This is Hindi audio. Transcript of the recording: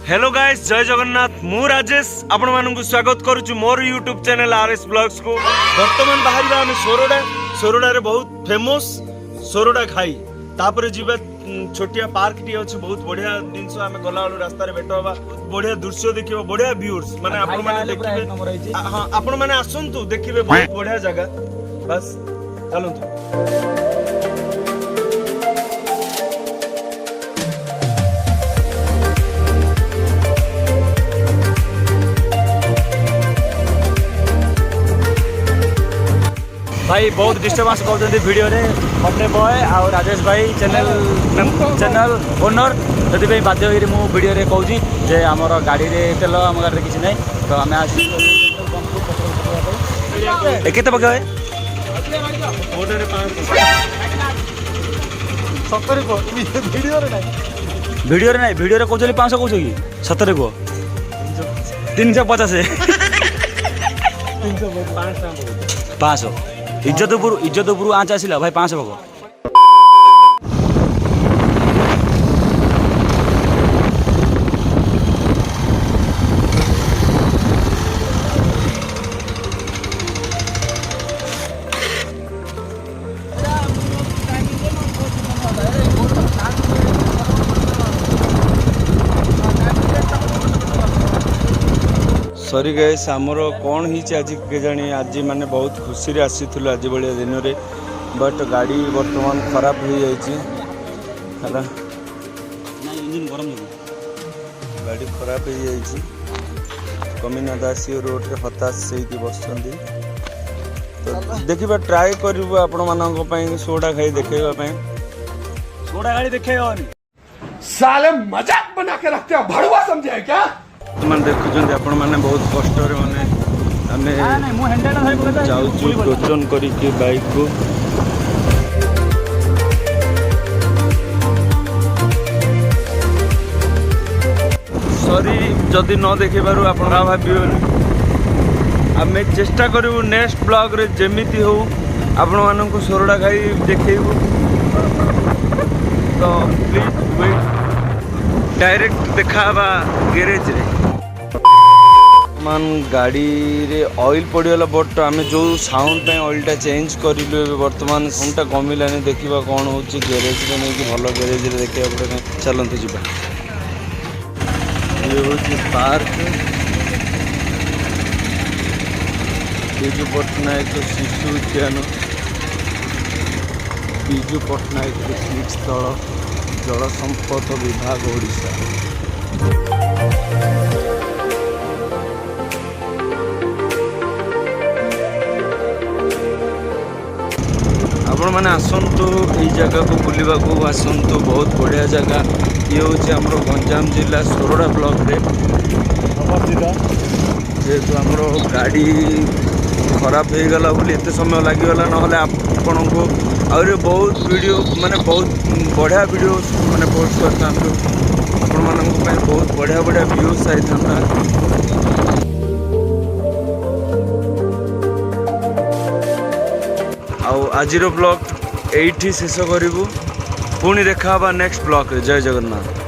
हेलो गाइस, जय जगन्नाथ। मु राजेश आपण मानकु स्वागत करूछु मोर यूट्यूब चैनल आरएस ब्लॉग्स को। वर्तमान बाहर आम सोरोडा रे बहुत फेमस सोरोडा खाई तापर जीवा छोटिया पार्क टी अछि। बहुत बढ़िया जिंस आम गला वाला रास्ता रे भेट होबा, बढ़िया दृश्य देखिबो, बढ़िया व्यूअर्स माने आपण माने देखिबे। हां आपण माने आसंतु देखिबे, बहुत बढ़िया जगह। बस चलंतु। भाई बहुत डिस्टर्बांस कर वीडियो रे अपने बॉय और राजेश भाई चैनल ओनर से बाध्य होकर मुझे वीडियो रे कहूँ जे आमर गाड़ी रे तेल आम गाड़ी किसी ना तो आम केते पकाए वीडियो रे कहते 500 कौच कि 70 को 350 500 इज्जतपुर आँच आसिला भाई 500 पक। सॉरी गाइस, आमर कौन ही आज के जानी आज माने बहुत खुशी रे आसी थुल आज बलिया दिन रे, बट गाड़ी वर्तमान खराब हो जाइए। गाड़ी खराब हो जाइए। कमिना दासी रोड रे हताश से बस तो देखा ट्राए करूँ आपण मान सोडा खाई देखा सोडा गाड़ी देखे साले मजाक बना के रखते हो, भड़वा समझे क्या? मैंने देखुं आपण मैंने बहुत कष्ट माने जाऊँ टोचन करके बाइक को। सॉरी जदि न देखे पारू आपण भावियो। आम चेष्टा करूँ नेक्स्ट ब्लॉग रे जेमिति हो आपण मानक सोरडा खाई देखू। तो प्लीज वेट, डायरेक्ट देखा गैरेज रे मान गाड़ी रे ऑयल पड़गला। बट आम जो साउंड ऑयलटा चेंज करूँ बर्तमान साउंडटा कमिलानी। देखा कौन हो गैरेज रे नहीं भल गैरेज रे देखा पड़े। चलते जी ये हूँ पार्क विजु पट्टनायक शिशु उद्यान, विजु पट्टनायक पिकनिक स्थल, जल संपद विभाग ओडिशा। आपण मैंने आसतु ये जगह को बुलवा को आसतु, बहुत बढ़िया जगह। ये हूँ आम गंजाम जिला सोरडा ब्लॉक रे जेहेतु आमर गाड़ी खराब हो गला बोली एत समय लगिगला, ना आपण को आहुरी बहुत वीडियो माने बहुत बढ़िया वीडियो माने पोस्ट करता आपण मानक बहुत बढ़िया बढ़िया व्यूज आई था। आज ब्लॉग एठी शेष करूँ, पुणी देखा नेक्स्ट ब्लॉग रे। जय जगन्नाथ।